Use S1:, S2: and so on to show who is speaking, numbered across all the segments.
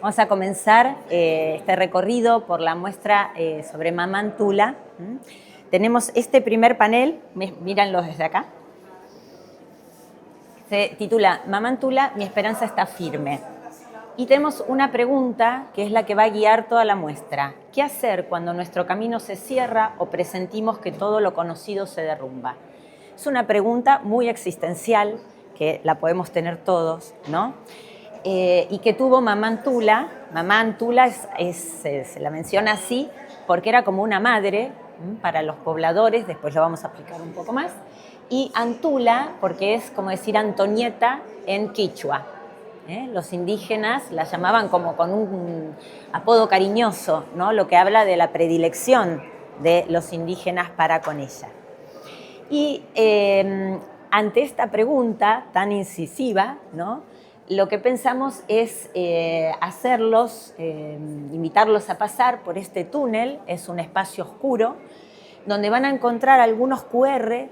S1: Vamos a comenzar este recorrido por la muestra sobre Mamá Tula. Tenemos este primer panel, míranlo desde acá. Se titula Mamá Tula, mi esperanza está firme. Y tenemos una pregunta que es la que va a guiar toda la muestra. ¿Qué hacer cuando nuestro camino se cierra o presentimos que todo lo conocido se derrumba? Es una pregunta muy existencial, que la podemos tener todos, ¿no? Y que tuvo Mamá Tula. Mamá Tula se la menciona así porque era como una madre para los pobladores, después lo vamos a explicar un poco más, y Antula porque es como decir Antonieta en quichua. Los indígenas la llamaban como con un apodo cariñoso, ¿no? Lo que habla de la predilección de los indígenas para con ella. Y ante esta pregunta tan incisiva, ¿no? Lo que pensamos es invitarlos a pasar por este túnel. Es un espacio oscuro donde van a encontrar algunos QR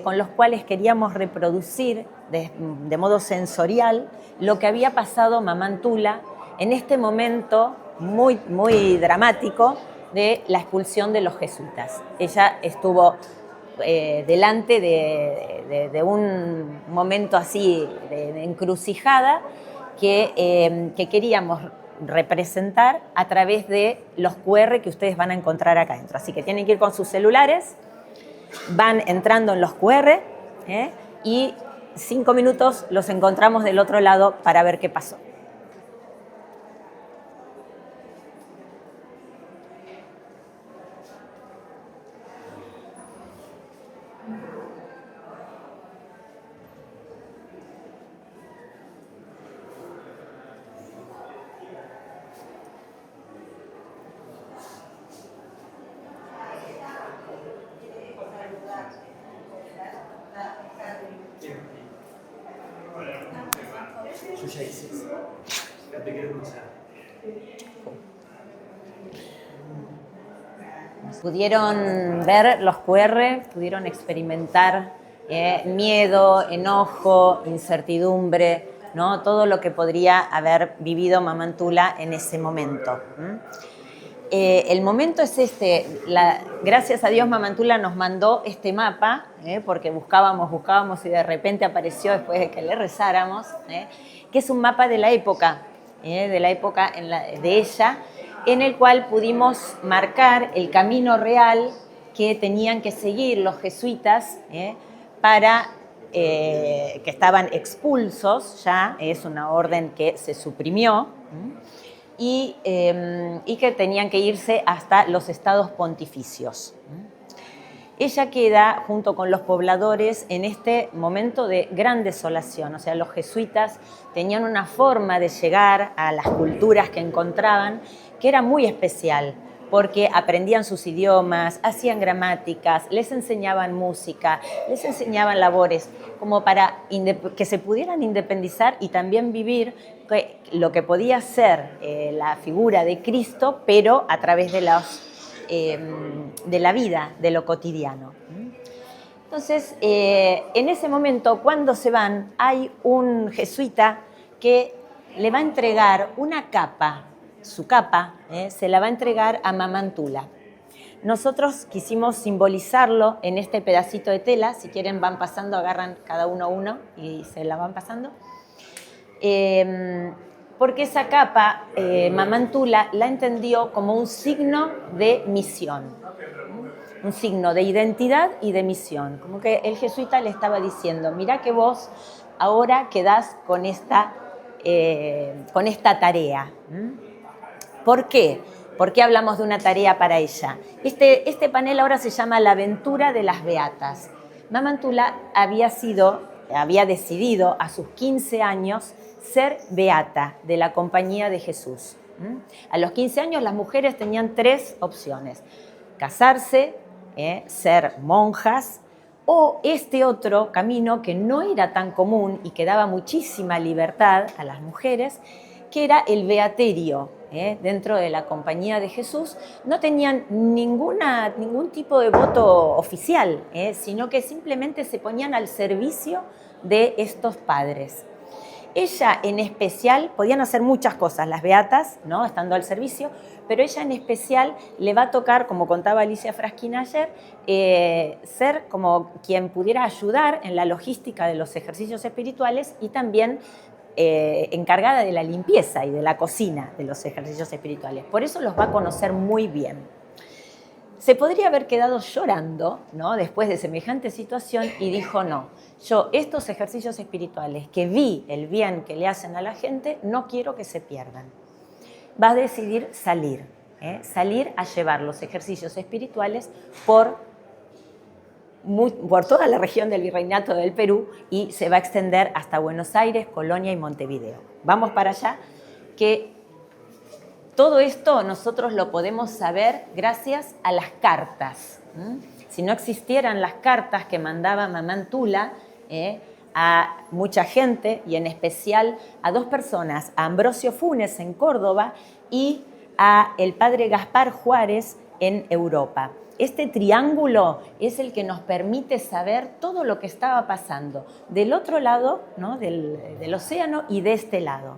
S1: con los cuales queríamos reproducir de modo sensorial lo que había pasado Mamá Tula en este momento muy, muy dramático de la expulsión de los jesuitas. Ella estuvo delante de un momento así de encrucijada que queríamos representar a través de los QR que ustedes van a encontrar acá adentro. Así que tienen que ir con sus celulares, van entrando en los QR y 5 minutos los encontramos del otro lado para ver qué pasó.
S2: Yo ya hice eso. Ya te quiero escuchar.
S1: Pudieron ver los QR, pudieron experimentar miedo, enojo, incertidumbre, ¿no? Todo lo que podría haber vivido Mamá Tula en ese momento. El momento es este. Gracias a Dios Mamá Tula nos mandó este mapa, porque buscábamos y de repente apareció después de que le rezáramos, que es un mapa de la época de ella, en el cual pudimos marcar el camino real que tenían que seguir los jesuitas que estaban expulsos, ya es una orden que se suprimió, y que tenían que irse hasta los estados pontificios. Ella queda junto con los pobladores en este momento de gran desolación. O sea, los jesuitas tenían una forma de llegar a las culturas que encontraban que era muy especial, porque aprendían sus idiomas, hacían gramáticas, les enseñaban música, les enseñaban labores, como para que se pudieran independizar y también vivir lo que podía ser la figura de Cristo, pero a través de la vida, de lo cotidiano. Entonces, en ese momento, cuando se van, hay un jesuita que le va a entregar una capa, su capa, se la va a entregar a Mamá Tula. Nosotros quisimos simbolizarlo en este pedacito de tela. Si quieren van pasando, agarran cada uno y se la van pasando. Porque esa capa, Mamá Tula la entendió como un signo de misión, un signo de identidad y de misión. Como que el jesuita le estaba diciendo, mirá que vos ahora quedás con esta tarea. ¿Por qué? ¿Por qué hablamos de una tarea para ella? Este panel ahora se llama La aventura de las beatas. Mamá Tula había decidido a sus 15 años ser beata de la Compañía de Jesús. A los 15 años las mujeres tenían 3 opciones: casarse, ser monjas, o este otro camino que no era tan común y que daba muchísima libertad a las mujeres, que era el beaterio. Dentro de la Compañía de Jesús no tenían ningún tipo de voto oficial, sino que simplemente se ponían al servicio de estos padres. Ella en especial, podían hacer muchas cosas las beatas, ¿no? Estando al servicio, pero ella en especial le va a tocar, como contaba Alicia Frasquina ayer, ser como quien pudiera ayudar en la logística de los ejercicios espirituales y también encargada de la limpieza y de la cocina de los ejercicios espirituales. Por eso los va a conocer muy bien. Se podría haber quedado llorando, ¿no? Después de semejante situación y dijo, no, yo estos ejercicios espirituales que vi el bien que le hacen a la gente, no quiero que se pierdan. Va a decidir salir, salir a llevar los ejercicios espirituales por toda la región del Virreinato del Perú y se va a extender hasta Buenos Aires, Colonia y Montevideo. Vamos para allá, que todo esto nosotros lo podemos saber gracias a las cartas. Si no existieran las cartas que mandaba Mamá Tula a mucha gente, y en especial a dos personas, a Ambrosio Funes en Córdoba y a el padre Gaspar Juárez en Europa. Este triángulo es el que nos permite saber todo lo que estaba pasando del otro lado, ¿no? del océano y de este lado.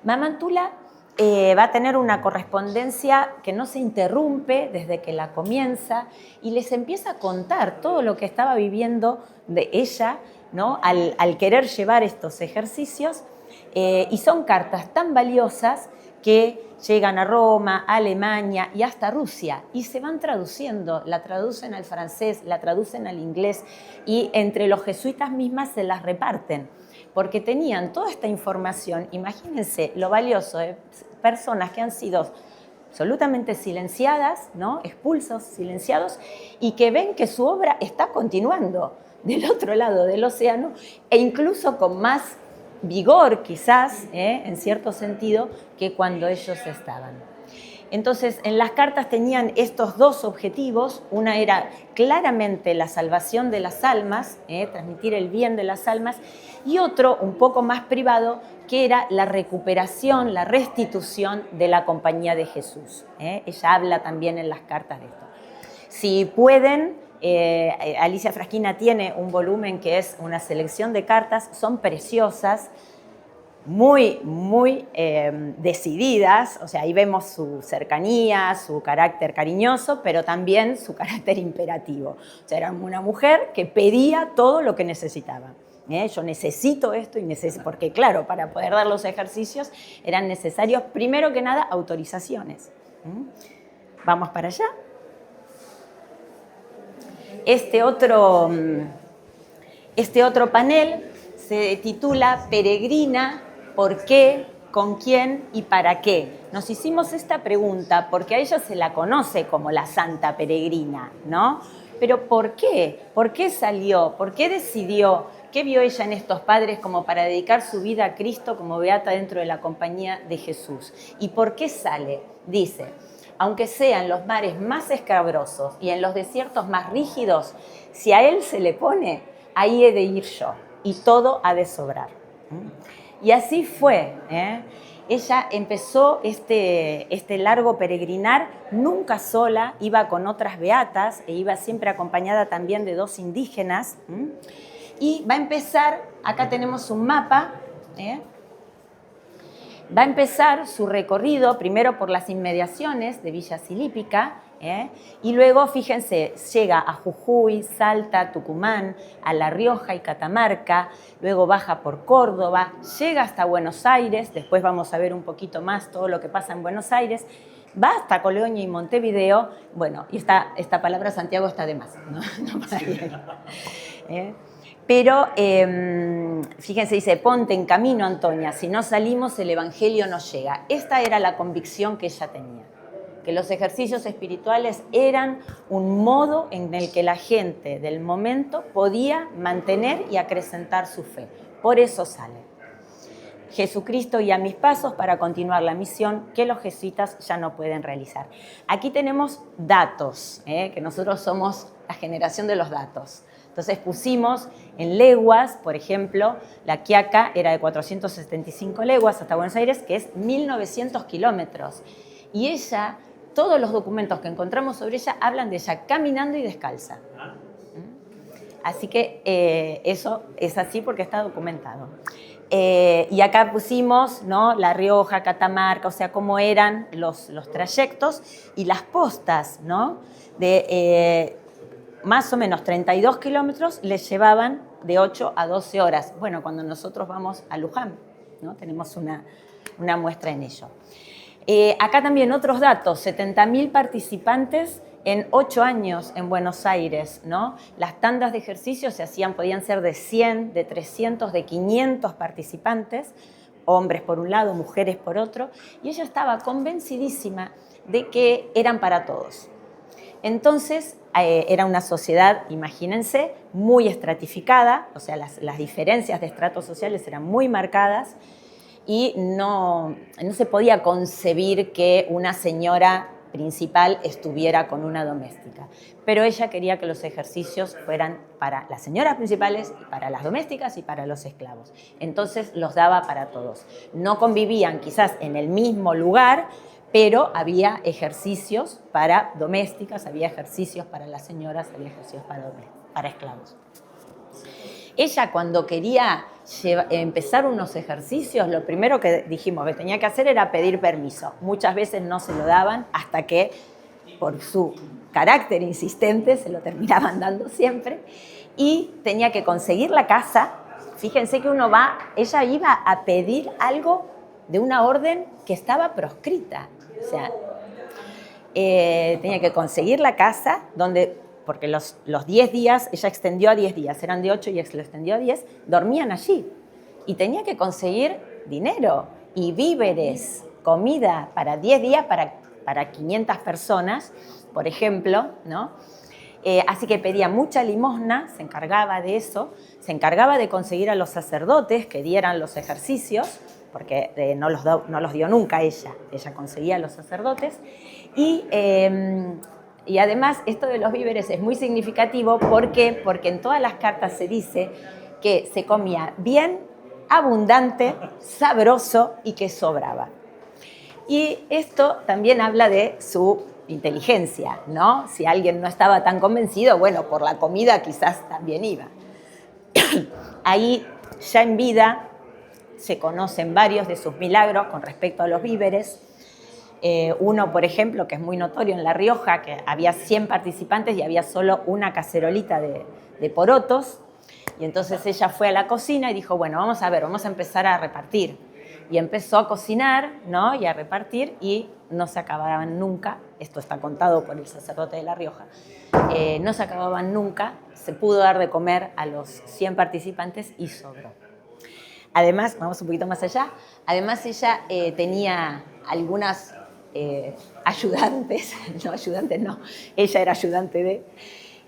S1: Mamá Tula va a tener una correspondencia que no se interrumpe desde que la comienza y les empieza a contar todo lo que estaba viviendo de ella, ¿no? al querer llevar estos ejercicios, y son cartas tan valiosas que llegan a Roma, a Alemania y hasta Rusia y se van traduciendo, la traducen al francés, la traducen al inglés y entre los jesuitas mismas se las reparten porque tenían toda esta información. Imagínense lo valioso de personas que han sido absolutamente silenciadas, ¿no? Expulsos, silenciados, y que ven que su obra está continuando del otro lado del océano e incluso con más vigor quizás, en cierto sentido, que cuando ellos estaban. Entonces, en las cartas tenían estos dos objetivos. Una era claramente la salvación de las almas, transmitir el bien de las almas, y otro, un poco más privado, que era la recuperación, la restitución de la compañía de Jesús. Ella habla también en las cartas de esto. Si pueden, Alicia Frasquina tiene un volumen que es una selección de cartas, son preciosas, muy, muy decididas, o sea, ahí vemos su cercanía, su carácter cariñoso, pero también su carácter imperativo. O sea, era una mujer que pedía todo lo que necesitaba. Yo necesito esto y necesito, porque claro, para poder dar los ejercicios eran necesarios, primero que nada, autorizaciones. Vamos para allá. Este otro panel se titula Peregrina, ¿por qué, con quién y para qué? Nos hicimos esta pregunta porque a ella se la conoce como la Santa Peregrina, ¿no? Pero ¿por qué? ¿Por qué salió? ¿Por qué decidió? ¿Qué vio ella en estos padres como para dedicar su vida a Cristo como beata dentro de la compañía de Jesús? ¿Y por qué sale? Dice, aunque sean los mares más escabrosos y en los desiertos más rígidos, si a Él se le pone, ahí he de ir yo y todo ha de sobrar. Y así fue. Ella empezó este largo peregrinar, nunca sola, iba con otras beatas e iba siempre acompañada también de dos indígenas. Y va a empezar, acá tenemos un mapa, va a empezar su recorrido primero por las inmediaciones de Villa Silípica, y luego, fíjense, llega a Jujuy, Salta, Tucumán, a La Rioja y Catamarca, luego baja por Córdoba, llega hasta Buenos Aires, después vamos a ver un poquito más todo lo que pasa en Buenos Aires, va hasta Colonia y Montevideo, bueno, y esta palabra Santiago está de más, no para bien. Pero, fíjense, dice, ponte en camino, Antonia, si no salimos el Evangelio no llega. Esta era la convicción que ella tenía, que los ejercicios espirituales eran un modo en el que la gente del momento podía mantener y acrecentar su fe. Por eso sale. Jesucristo y a mis pasos para continuar la misión que los jesuitas ya no pueden realizar. Aquí tenemos datos, que nosotros somos la generación de los datos. Entonces pusimos en leguas, por ejemplo, la Quiaca era de 475 leguas hasta Buenos Aires, que es 1900 kilómetros. Y ella, todos los documentos que encontramos sobre ella hablan de ella caminando y descalza. Así que eso es así porque está documentado. Y acá pusimos, ¿no?, La Rioja, Catamarca, o sea, cómo eran los trayectos y las postas, ¿no? De más o menos 32 kilómetros les llevaban de 8 a 12 horas. Bueno, cuando nosotros vamos a Luján, ¿no?, tenemos una muestra en ello. Acá también otros datos, 70.000 participantes en 8 años en Buenos Aires, ¿no? Las tandas de ejercicio podían ser de 100, de 300, de 500 participantes, hombres por un lado, mujeres por otro, y ella estaba convencidísima de que eran para todos. Entonces, era una sociedad, imagínense, muy estratificada, o sea, las diferencias de estratos sociales eran muy marcadas, y no se podía concebir que una señora principal estuviera con una doméstica. Pero ella quería que los ejercicios fueran para las señoras principales, para las domésticas y para los esclavos. Entonces los daba para todos. No convivían quizás en el mismo lugar, pero había ejercicios para domésticas, había ejercicios para las señoras, había ejercicios para esclavos. Ella, cuando quería empezar unos ejercicios, lo primero que dijimos que tenía que hacer era pedir permiso. Muchas veces no se lo daban, hasta que, por su carácter insistente, se lo terminaban dando siempre. Y tenía que conseguir la casa. Fíjense que ella iba a pedir algo de una orden que estaba proscrita. O sea, tenía que conseguir la casa porque los 10 días, ella extendió a 10 días, eran de 8 y lo extendió a 10, dormían allí. Y tenía que conseguir dinero y víveres, comida para 10 días para 500 personas, por ejemplo, ¿no? Así que pedía mucha limosna, se encargaba de eso, se encargaba de conseguir a los sacerdotes que dieran los ejercicios, porque no los dio nunca ella conseguía a los sacerdotes. Y además, esto de los víveres es muy significativo. ¿Por qué? Porque en todas las cartas se dice que se comía bien, abundante, sabroso y que sobraba. Y esto también habla de su inteligencia, ¿no? Si alguien no estaba tan convencido, bueno, por la comida quizás también iba. Ahí, ya en vida, se conocen varios de sus milagros con respecto a los víveres. Uno, por ejemplo, que es muy notorio en La Rioja, que había 100 participantes y había solo una cacerolita de porotos. Y entonces ella fue a la cocina y dijo, bueno, vamos a empezar a repartir. Y empezó a cocinar, ¿no?, y a repartir, y no se acababan nunca. Esto está contado por el sacerdote de La Rioja. No se acababan nunca, se pudo dar de comer a los 100 participantes y sobró. Además, vamos un poquito más allá, además ella tenía algunas ayudantes, ella era ayudante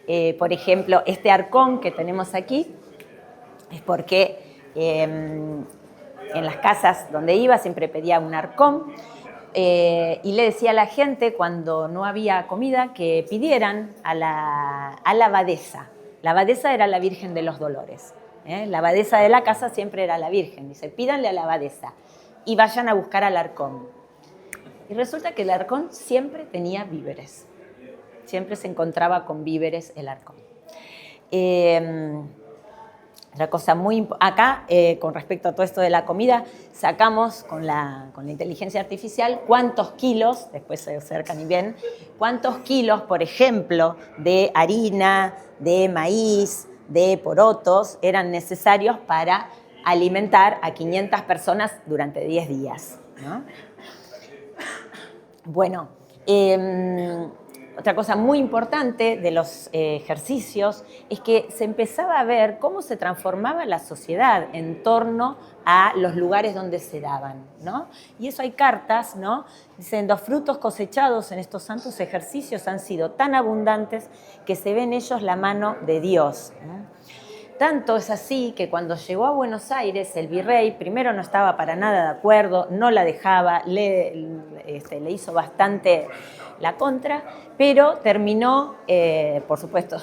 S1: de, por ejemplo, este arcón que tenemos aquí, es porque en las casas donde iba siempre pedía un arcón, y le decía a la gente, cuando no había comida, que pidieran a la abadesa. La abadesa era la Virgen de los Dolores. La abadesa de la casa siempre era la Virgen. Dice, pídanle a la abadesa y vayan a buscar al arcón. Y resulta que el arcón siempre tenía víveres. Siempre se encontraba con víveres el arcón. Otra cosa muy importante, acá, con respecto a todo esto de la comida, sacamos con la inteligencia artificial cuántos kilos, después se acercan y ven, cuántos kilos, por ejemplo, de harina, de maíz, de porotos eran necesarios para alimentar a 500 personas durante 10 días, ¿no? Bueno, otra cosa muy importante de los ejercicios es que se empezaba a ver cómo se transformaba la sociedad en torno a los lugares donde se daban, ¿no? Y eso hay cartas, ¿no? Dicen, los frutos cosechados en estos santos ejercicios han sido tan abundantes que se ve en ellos la mano de Dios, ¿no? Tanto es así que cuando llegó a Buenos Aires, el virrey primero no estaba para nada de acuerdo, no la dejaba, le hizo bastante la contra, pero terminó, por supuesto,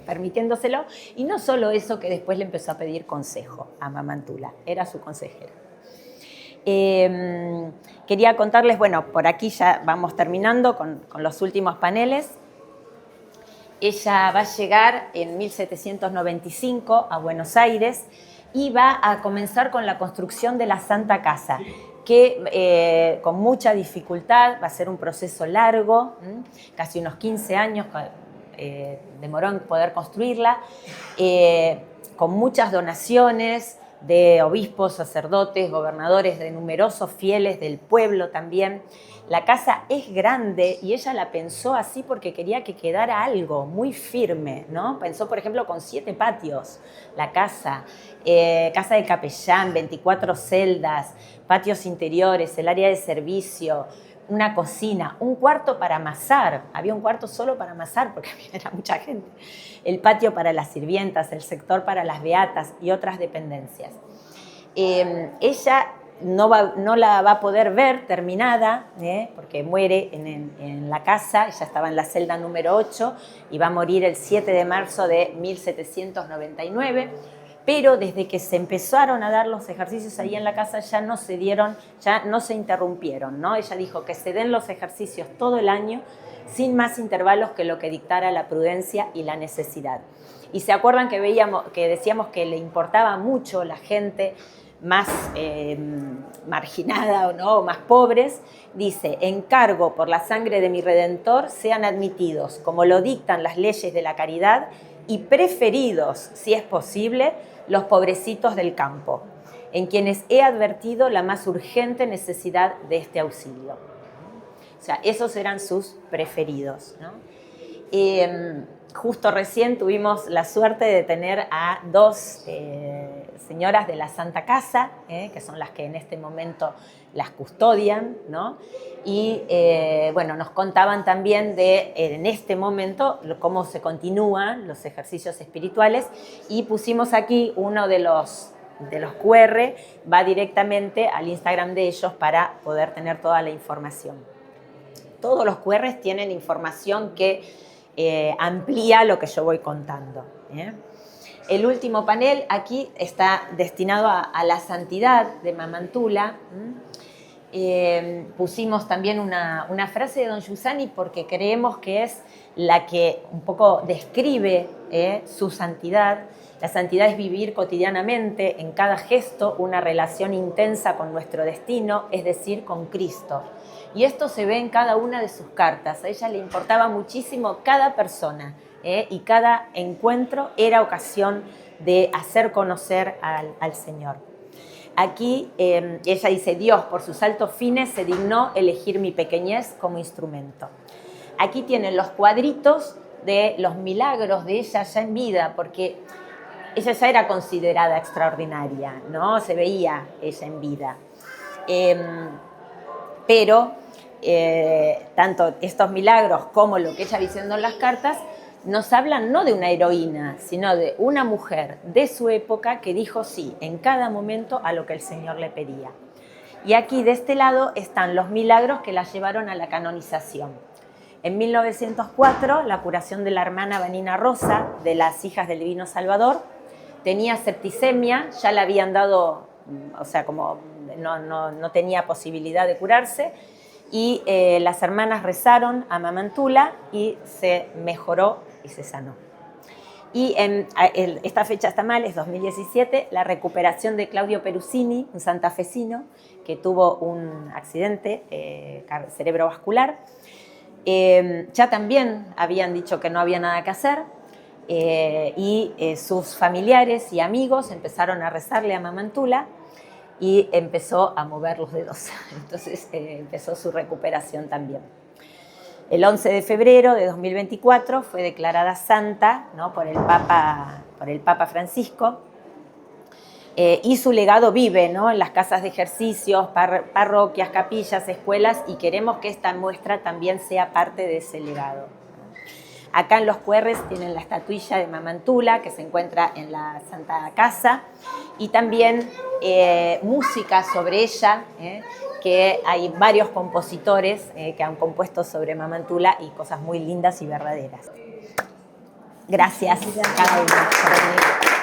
S1: permitiéndoselo, y no solo eso, que después le empezó a pedir consejo a Mamantula, era su consejera. Quería contarles, bueno, por aquí ya vamos terminando con los últimos paneles. Ella va a llegar en 1795 a Buenos Aires y va a comenzar con la construcción de la Santa Casa, que con mucha dificultad va a ser un proceso largo, casi unos 15 años demoró en poder construirla, con muchas donaciones de obispos, sacerdotes, gobernadores, de numerosos fieles del pueblo también. La casa es grande y ella la pensó así porque quería que quedara algo muy firme, ¿no? Pensó, por ejemplo, con 7 patios, la casa, casa de capellán, 24 celdas, patios interiores, el área de servicio, una cocina, un cuarto para amasar, había un cuarto solo para amasar porque era mucha gente, el patio para las sirvientas, el sector para las beatas y otras dependencias. Ella no la va a poder ver terminada, porque muere en la casa, ella estaba en la celda número 8 y va a morir el 7 de marzo de 1799, pero desde que se empezaron a dar los ejercicios ahí en la casa ya no se interrumpieron, ¿no? Ella dijo que se den los ejercicios todo el año sin más intervalos que lo que dictara la prudencia y la necesidad. Y se acuerdan que decíamos que le importaba mucho la gente más marginada o no, más pobres, dice: encargo por la sangre de mi Redentor sean admitidos, como lo dictan las leyes de la caridad, y preferidos, si es posible, los pobrecitos del campo, en quienes he advertido la más urgente necesidad de este auxilio. O sea, esos eran sus preferidos, ¿no? Justo recién tuvimos la suerte de tener a 2 señoras de la Santa Casa, que son las que en este momento las custodian, ¿no? Y bueno, nos contaban también en este momento cómo se continúan los ejercicios espirituales, y pusimos aquí uno de los QR, va directamente al Instagram de ellos para poder tener toda la información. Todos los QRs tienen información que amplía lo que yo voy contando. El último panel aquí está destinado a la santidad de Mamantula. Pusimos también una frase de don Giussani porque creemos que es la que un poco describe su santidad. La santidad es vivir cotidianamente, en cada gesto, una relación intensa con nuestro destino, es decir, con Cristo. Y esto se ve en cada una de sus cartas. A ella le importaba muchísimo cada persona, y cada encuentro era ocasión de hacer conocer al Señor. Aquí ella dice: Dios, por sus altos fines, se dignó elegir mi pequeñez como instrumento. Aquí tienen los cuadritos de los milagros de ella ya en vida, porque ella ya era considerada extraordinaria, ¿no? Se veía ella en vida. Pero tanto estos milagros como lo que ella va diciendo en las cartas nos hablan no de una heroína, sino de una mujer de su época que dijo sí en cada momento a lo que el Señor le pedía. Y aquí de este lado están los milagros que la llevaron a la canonización. En 1904, la curación de la hermana Vanina Rosa, de las Hijas del Divino Salvador, tenía septicemia, ya le habían dado, o sea, como no tenía posibilidad de curarse, y las hermanas rezaron a Mamantula y se mejoró y se sanó. Y esta fecha está mal, es 2017, la recuperación de Claudio Perusini, un santafesino que tuvo un accidente cerebrovascular. Ya también habían dicho que no había nada que hacer, y sus familiares y amigos empezaron a rezarle a Mamantula y empezó a mover los dedos. Entonces empezó su recuperación también. El 11 de febrero de 2024 fue declarada santa, ¿no? por el Papa Francisco, y su legado vive, ¿no? en las casas de ejercicios, parroquias, capillas, escuelas, y queremos que esta muestra también sea parte de ese legado. Acá en los QRs tienen la estatuilla de Mamantula que se encuentra en la Santa Casa, y también música sobre ella, que hay varios compositores que han compuesto sobre Mamantula y cosas muy lindas y verdaderas. Gracias a cada uno por venir.